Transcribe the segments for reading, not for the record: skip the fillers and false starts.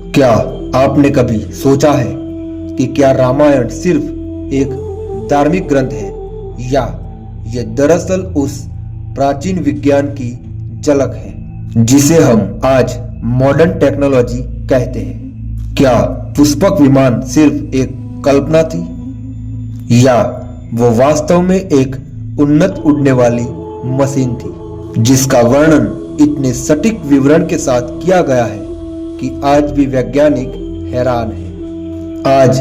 क्या आपने कभी सोचा है कि क्या रामायण सिर्फ एक धार्मिक ग्रंथ है या यह दरअसल उस प्राचीन विज्ञान की झलक है जिसे हम आज मॉडर्न टेक्नोलॉजी कहते हैं? क्या पुष्पक विमान सिर्फ एक कल्पना थी या वो वास्तव में एक उन्नत उड़ने वाली मशीन थी जिसका वर्णन इतने सटीक विवरण के साथ किया गया है कि आज भी वैज्ञानिक हैरान हैं। आज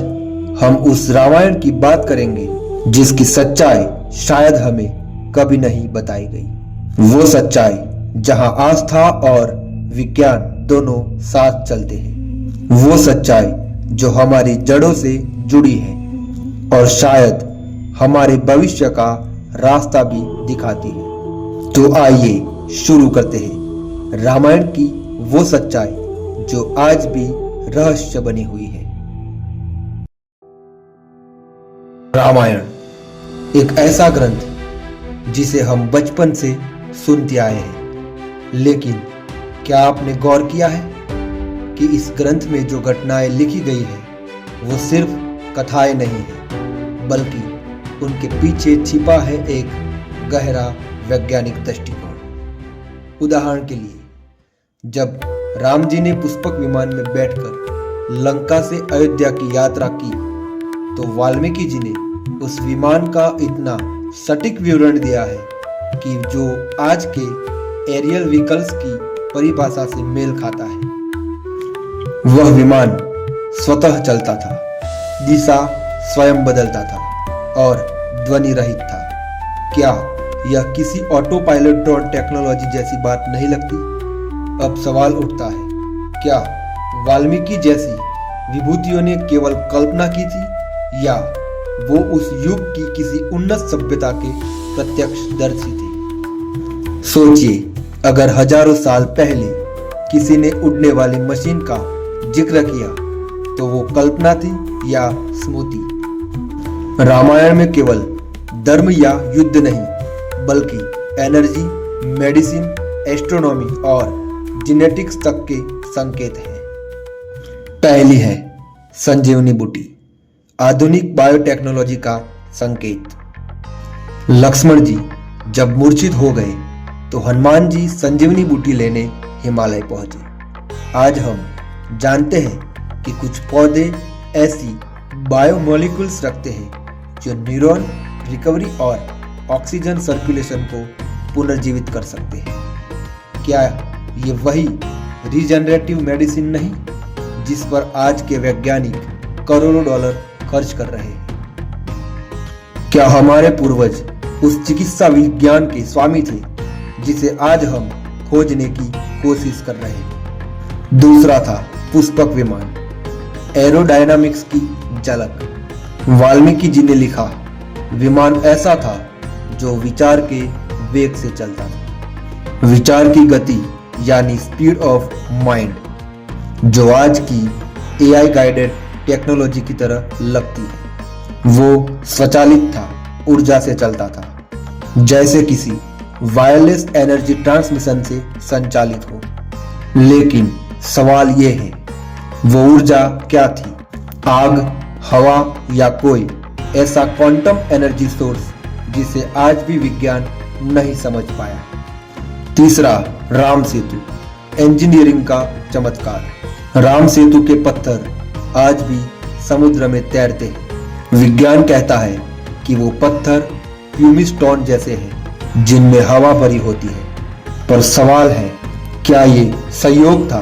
हम उस रामायण की बात करेंगे जिसकी सच्चाई शायद हमें कभी नहीं बताई गई। वो सच्चाई जहां आस्था और विज्ञान दोनों साथ चलते हैं। वो सच्चाई जो हमारी जड़ों से जुड़ी है और शायद हमारे भविष्य का रास्ता भी दिखाती है। तो आइए शुरू करते हैं रामायण की वो सच्चाई जो आज भी रहस्य बनी हुई है। रामायण एक ऐसा ग्रंथ जिसे हम बचपन से सुनते आए हैं, लेकिन क्या आपने गौर किया है कि इस ग्रंथ में जो घटनाएं लिखी गई है वो सिर्फ कथाएं नहीं है, बल्कि उनके पीछे छिपा है एक गहरा वैज्ञानिक दृष्टिकोण। उदाहरण के लिए, जब राम जी ने पुष्पक विमान में बैठकर लंका से अयोध्या की यात्रा की तो वाल्मीकि जी ने उस विमान का इतना सटीक विवरण दिया है कि जो आज के एरियल व्हीकल्स की परिभाषा से मेल खाता है। वह विमान स्वतः चलता था, दिशा स्वयं बदलता था और ध्वनि रहित था। क्या यह किसी ऑटो पायलट ड्रोन टेक्नोलॉजी जैसी बात नहीं लगती? अब सवाल उठता है, क्या वाल्मीकि जैसी विभूतियों ने केवल कल्पना की थी या वो उस युग की किसी उन्नत सभ्यता के प्रत्यक्षदर्शी थे? सोचिए, अगर हजारों साल पहले किसी ने उड़ने वाली मशीन का जिक्र किया तो वो कल्पना थी या स्मृति? रामायण में केवल धर्म या युद्ध नहीं, बल्कि एनर्जी, मेडिसिन, एस्ट्रोनॉमी और जेनेटिक्स तक के संकेत हैं। पहली है संजीवनी बूटी, आधुनिक बायोटेक्नोलॉजी का संकेत। लक्ष्मण जी जब मूर्छित हो गए तो हनुमान जी संजीवनी बूटी लेने हिमालय पहुंचे। आज हम जानते हैं कि कुछ पौधे ऐसी बायोमोलिक्यूल्स रखते हैं जो न्यूरॉन रिकवरी और ऑक्सीजन सर्कुलेशन को पुनर्जीवित कर सकते हैं। क्या ये वही रीजनरेटिव मेडिसिन नहीं जिस पर आज के वैज्ञानिक करोड़ों डॉलर खर्च कर रहे हैं? क्या हमारे पूर्वज उस चिकित्सा विज्ञान के स्वामी थे जिसे आज हम खोजने की कोशिश कर रहे हैं? दूसरा था पुष्पक विमान, एरोडायनामिक्स की झलक। वाल्मीकि जी ने लिखा, विमान ऐसा था जो विचार के वेग से चलता था। विचार की गति यानी स्पीड ऑफ माइंड, जो आज की एआई गाइडेड टेक्नोलॉजी की तरह लगती है। वो स्वचालित था, ऊर्जा से चलता था, जैसे किसी वायरलेस एनर्जी ट्रांसमिशन से संचालित हो। लेकिन सवाल ये है, वो ऊर्जा क्या थी? आग, हवा या कोई ऐसा क्वांटम एनर्जी सोर्स जिसे आज भी विज्ञान नहीं समझ पाया? तीसरा, राम सेतु, इंजीनियरिंग का चमत्कार। राम सेतु के पत्थर आज भी समुद्र में तैरते हैं। विज्ञान कहता है कि वो पत्थर प्यूमी स्टोन जैसे हैं जिनमें हवा भरी होती है। पर सवाल है, क्या ये संयोग था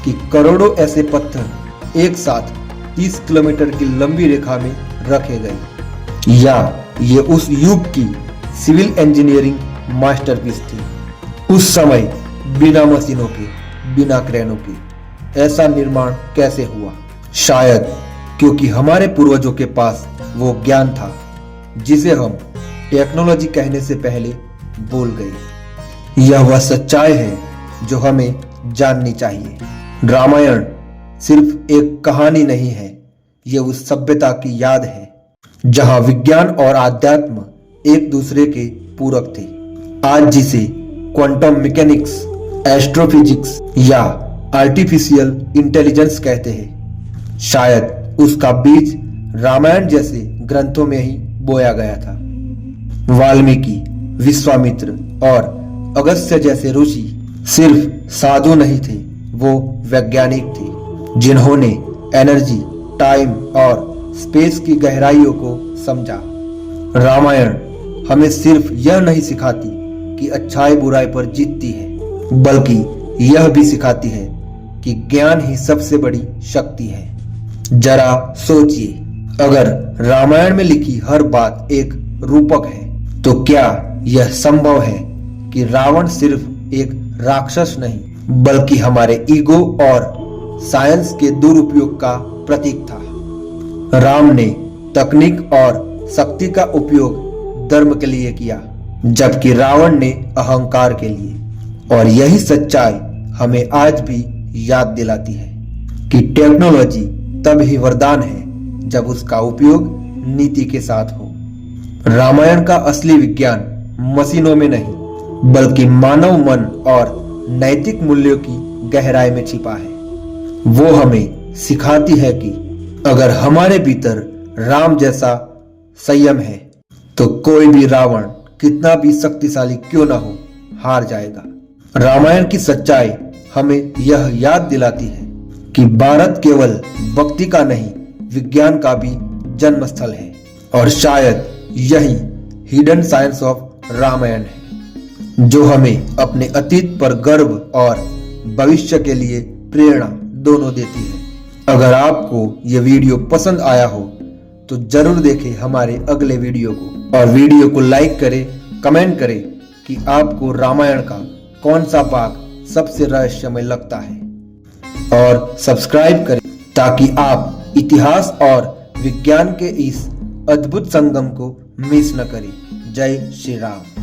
कि करोड़ों ऐसे पत्थर एक साथ 30 किलोमीटर की लंबी रेखा में रखे गए, या ये उस युग की सिविल इंजीनियरिंग मास्टरपीस थी? उस समय बिना मशीनों के, बिना क्रेनों के ऐसा निर्माण कैसे हुआ? शायद क्योंकि हमारे पूर्वजों के पास वो ज्ञान था जिसे हम टेक्नोलॉजी कहने से पहले भूल गए। यह वह सच्चाई है जो हमें जाननी चाहिए। रामायण सिर्फ एक कहानी नहीं है, यह उस सभ्यता की याद है जहां विज्ञान और आध्यात्म एक दूसरे के पूरक थे। आज जिसे क्वांटम मैकेनिक्स, एस्ट्रोफिजिक्स या आर्टिफिशियल इंटेलिजेंस कहते हैं। शायद उसका बीज रामायण जैसे ग्रंथों में ही बोया गया था। वाल्मीकि, विश्वामित्र और अगस्त्य जैसे ऋषि सिर्फ साधु नहीं थे, वो वैज्ञानिक थे जिन्होंने एनर्जी, टाइम और स्पेस की गहराइयों को समझा। रामायण हमें सिर्फ यह नहीं सिखाती कि अच्छाई बुराई पर जीतती है, बल्कि यह भी सिखाती है कि ज्ञान ही सबसे बड़ी शक्ति है। जरा सोचिए, अगर रामायण में लिखी हर बात एक रूपक है, तो क्या यह संभव है कि रावण सिर्फ एक राक्षस नहीं, बल्कि हमारे ईगो और साइंस के दुरुपयोग का प्रतीक था। राम ने तकनीक और शक्ति का उपयोग धर्म के लिए किया, जबकि रावण ने अहंकार के लिए। और यही सच्चाई हमें आज भी याद दिलाती है कि टेक्नोलॉजी तब ही वरदान है जब उसका उपयोग नीति के साथ हो। रामायण का असली विज्ञान मशीनों में नहीं, बल्कि मानव मन और नैतिक मूल्यों की गहराई में छिपा है। वो हमें सिखाती है कि अगर हमारे भीतर राम जैसा संयम है, तो कोई भी रावण कितना भी शक्तिशाली क्यों ना हो, हार जाएगा। रामायण की सच्चाई हमें यह याद दिलाती है कि भारत केवल भक्ति का नहीं, विज्ञान का भी जन्मस्थल है। और शायद यही हिडन साइंस ऑफ रामायण है, जो हमें अपने अतीत पर गर्व और भविष्य के लिए प्रेरणा दोनों देती है। अगर आपको यह वीडियो पसंद आया हो तो जरूर देखें हमारे अगले वीडियो को, और वीडियो को लाइक करें, कमेंट करें कि आपको रामायण का कौन सा भाग सबसे रहस्यमय लगता है, और सब्सक्राइब करें ताकि आप इतिहास और विज्ञान के इस अद्भुत संगम को मिस न करें। जय श्री राम।